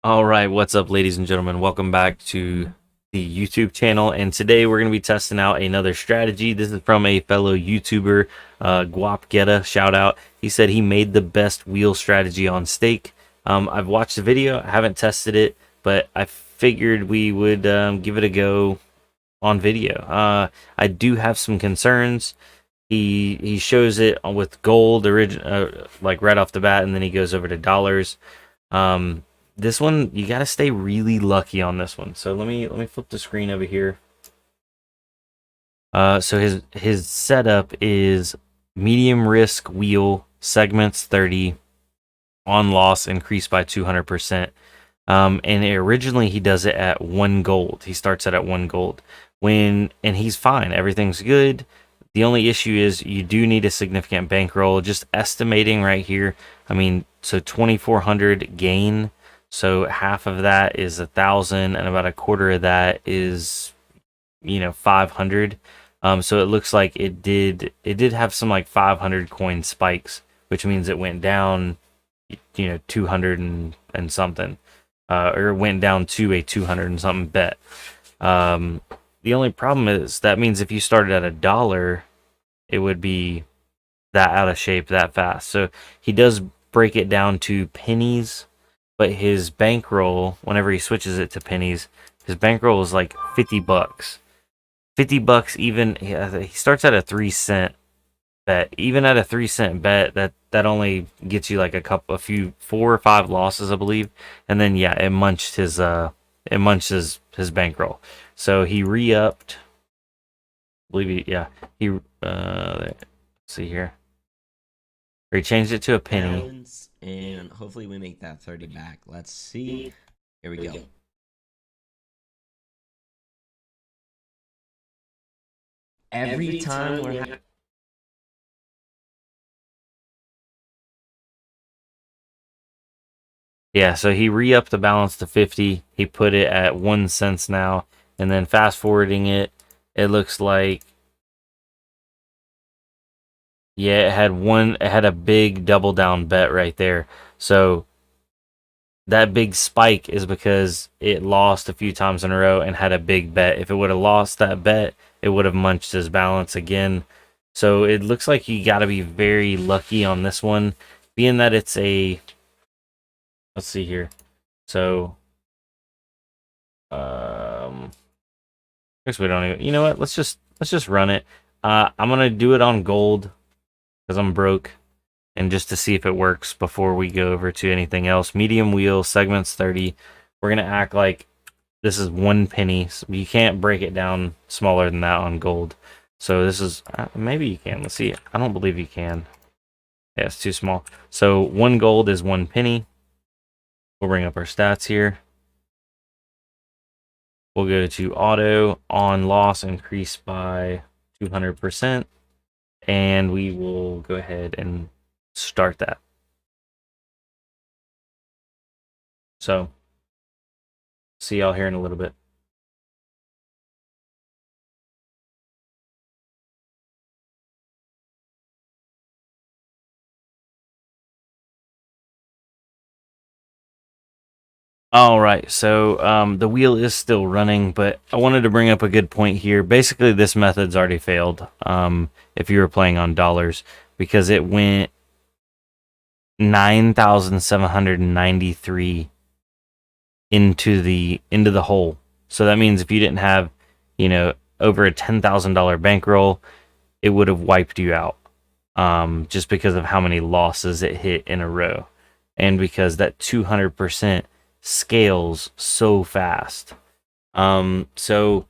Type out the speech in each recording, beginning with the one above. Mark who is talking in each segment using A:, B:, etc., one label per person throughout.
A: All right, what's up, ladies and gentlemen? Welcome back to the YouTube channel. And today we're going to be testing out another strategy. This is from a fellow YouTuber, Guap shout out. He said he made the best wheel strategy on stake. I've watched the video, I haven't tested it, but I figured we would give it a go on video. I do have some concerns. He shows it with gold, like right off the bat, and then he goes over to dollars. Um, this one you gotta stay really lucky on this one. So let me flip the screen over here. So his setup is medium risk wheel segments 30 on loss increased by 200%. And originally he does it at 1 gold. He starts it at 1 gold. And he's fine. Everything's good. The only issue is you do need a significant bankroll. Just estimating right here. I mean, so 2,400 gain. So half of that is 1,000, and about a quarter of that is 500. So it looks like it did have some like 500 coin spikes, which means it went down 200 and something, or went down to a 200 and something bet. Um, the only problem is that means if you started at $1, it would be that out of shape that fast. So he does break it down to pennies, but his bankroll, whenever he switches it to pennies, his bankroll is like $50. $50 even. He starts at a 3 cent bet. Even at a 3 cent bet, that only gets you like a few 4 or 5 losses, I believe. And then yeah, it munched his bankroll. So he re-upped. I believe let's see here. Or he changed it to a penny.
B: Balance, and hopefully we make that 30 back. Let's see. Here we go. Every time we're
A: Yeah, so he re-upped the balance to 50. He put it at 1 cent now. And then fast forwarding it, it looks like yeah, it had a big double down bet right there. So that big spike is because it lost a few times in a row and had a big bet. If it would have lost that bet, it would have munched his balance again. So it looks like you got to be very lucky on this one, being that it's a. Let's see here. So, I guess we don't even. You know what? Let's just run it. I'm gonna do it on gold because I'm broke, and just to see if it works before we go over to anything else. Medium wheel segments 30. We're gonna act like this is 1 penny. So you can't break it down smaller than that on gold. So this is maybe you can. Let's see. I don't believe you can. Yeah, it's too small. So 1 gold is 1 penny. We'll bring up our stats here. We'll go to auto on loss increase by 200%. And we will go ahead and start that. So, see y'all here in a little bit. All right, so the wheel is still running, but I wanted to bring up a good point here. Basically, this method's already failed if you were playing on dollars, because it went 9,793 into the hole. So that means if you didn't have, over a $10,000 bankroll, it would have wiped you out, just because of how many losses it hit in a row, and because that 200% scales so fast. So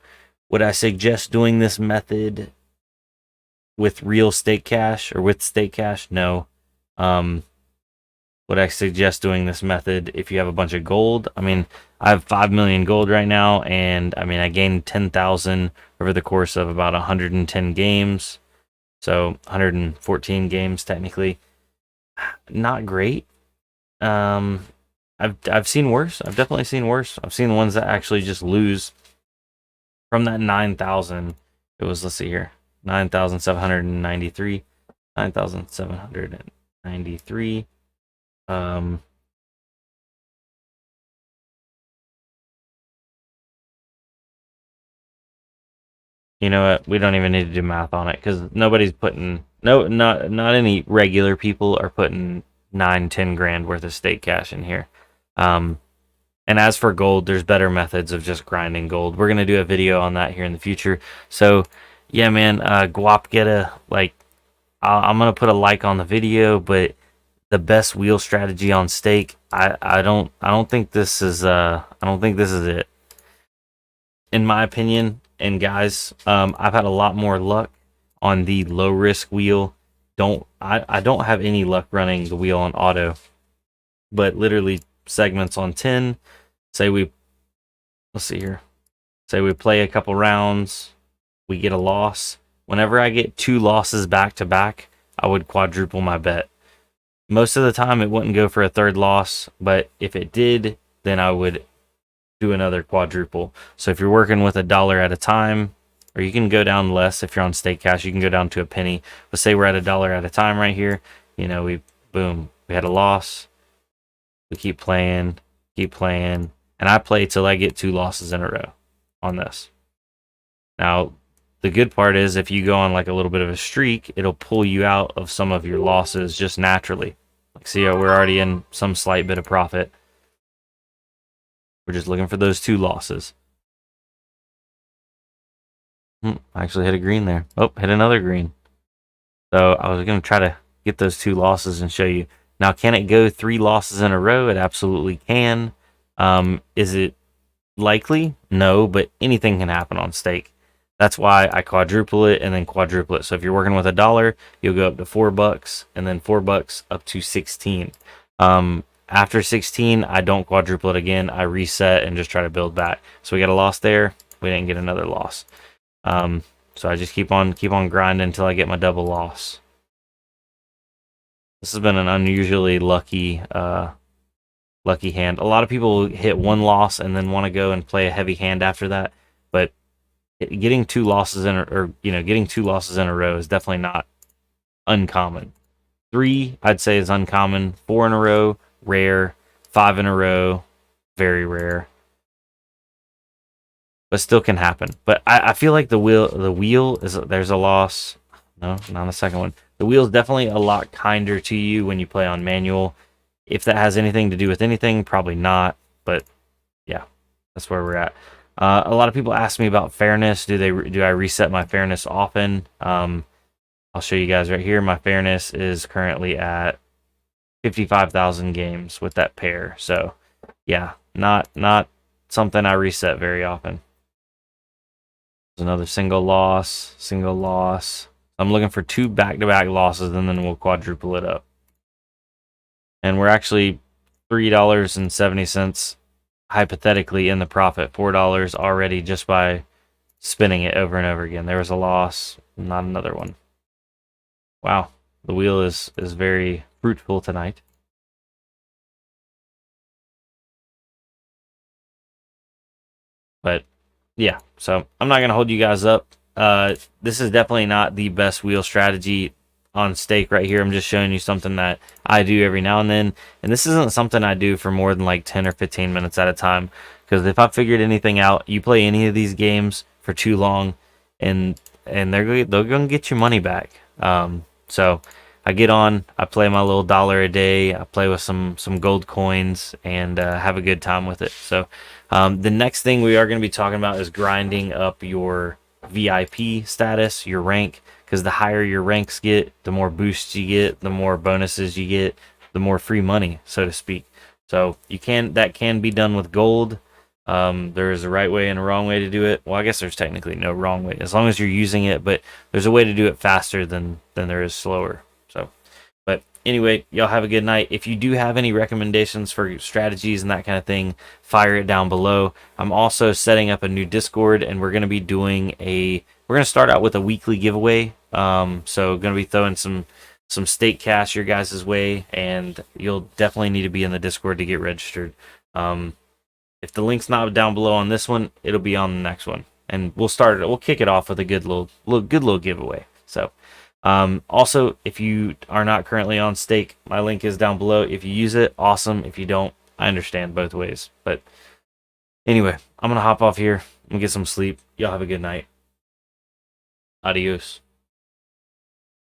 A: would I suggest doing this method with real stake cash or with stake cash? No. Would I suggest doing this method if you have a bunch of gold? I mean, I have 5 million gold right now, and I mean, I gained 10,000 over the course of about 110 games. So 114 games technically. Not great. I've seen worse. I've definitely seen worse. I've seen ones that actually just lose from that 9,000. It was, let's see here, 9,793, 9,793. You know what? We don't even need to do math on it because nobody's putting not any regular people are putting 9-10 grand worth of stake cash in here. Um, and as for gold, there's better methods of just grinding gold. We're gonna do a video on that here in the future. So yeah, man, Guap Geta, like I'm gonna put a like on the video, but the best wheel strategy on stake, I don't think this is it in my opinion. And guys, I've had a lot more luck on the low risk wheel. I don't have any luck running the wheel on auto, but literally segments on 10. Say we let's see here. Say we play a couple rounds, we get a loss. Whenever I get 2 losses back to back, I would quadruple my bet. Most of the time, it wouldn't go for a third loss, but if it did, then I would do another quadruple. So if you're working with $1 at a time, or you can go down less if you're on stake cash, you can go down to a penny. But say we're at $1 at a time right here, you know, we had a loss. We keep playing, and I play till I get 2 losses in a row on this. Now, the good part is if you go on like a little bit of a streak, it'll pull you out of some of your losses just naturally. Like, see how we're already in some slight bit of profit. We're just looking for those 2 losses. I actually hit a green there. Oh, hit another green. So I was going to try to get those 2 losses and show you. Now, can it go 3 losses in a row? It absolutely can. Is it likely? No, but anything can happen on stake. That's why I quadruple it and then quadruple it. So if you're working with $1, you'll go up to $4 and then $4 up to 16. After 16, I don't quadruple it again. I reset and just try to build back. So we got a loss there. We didn't get another loss. So I just keep on grinding until I get my double loss. This has been an unusually lucky hand. A lot of people hit 1 loss and then want to go and play a heavy hand after that, but getting 2 losses getting 2 losses in a row is definitely not uncommon. 3, I'd say, is uncommon. 4 in a row, rare. 5 in a row, very rare. But still can happen. But I feel like the wheel is, there's a loss. No, not the second one. The wheel is definitely a lot kinder to you when you play on manual. If that has anything to do with anything, probably not. But yeah, that's where we're at. A lot of people ask me about fairness. Do I reset my fairness often? I'll show you guys right here. My fairness is currently at 55,000 games with that pair. So yeah, not something I reset very often. There's another single loss. I'm looking for 2 back-to-back losses, and then we'll quadruple it up. And we're actually $3.70 hypothetically in the profit. $4 already just by spinning it over and over again. There was a loss, not another one. Wow, the wheel is very fruitful tonight. But yeah, so I'm not gonna hold you guys up. This is definitely not the best wheel strategy on stake right here. I'm just showing you something that I do every now and then, and this isn't something I do for more than like 10 or 15 minutes at a time, because if I figured anything out, you play any of these games for too long and they're gonna get your money back. So I get on, I play my little $1 a day, I play with some gold coins, and have a good time with it. So the next thing we are going to be talking about is grinding up your VIP status, your rank, because the higher your ranks get, the more boosts you get, the more bonuses you get, the more free money, so to speak. So that can be done with gold. There is a right way and a wrong way to do it. Well, I guess there's technically no wrong way as long as you're using it, but there's a way to do it faster than there is slower. So, but anyway, y'all have a good night. If you do have any recommendations for strategies and that kind of thing, fire it down below. I'm also setting up a new Discord, and we're going to be doing we're going to start out with a weekly giveaway. So going to be throwing some stake cash your guys' way, and you'll definitely need to be in the Discord to get registered. If the link's not down below on this one, it'll be on the next one, and we'll kick it off with a good little giveaway. So also, if you are not currently on stake, my link is down below. If you use it, awesome. If you don't, I understand both ways. But anyway, I'm gonna hop off here and get some sleep. Y'all have a good night. Adios.